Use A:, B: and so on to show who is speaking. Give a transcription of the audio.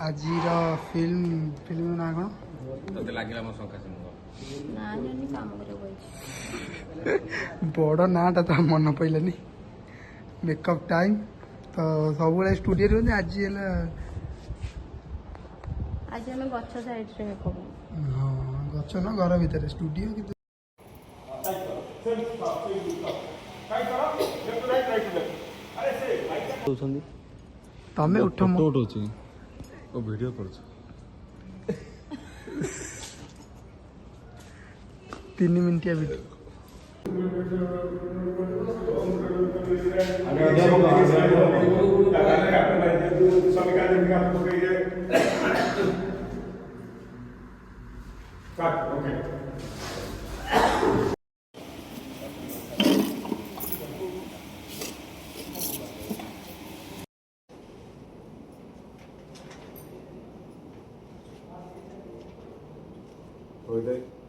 A: आजिर film ना कौन
B: तोते लागिला मो शंका से
C: ना नहीं काम करे
A: बड़ नाटा तो मन पड़ानी मेकअप टाइम तो सब स्टूडियो रे आज
C: आज आम गछ साइड रे मेकअप
A: हाँ गच न घर भितर स्टूडियो कि तमें उठ
B: फोटो उठो ओ वीडियो कर
A: 3 मिनट वीडियो
B: ओके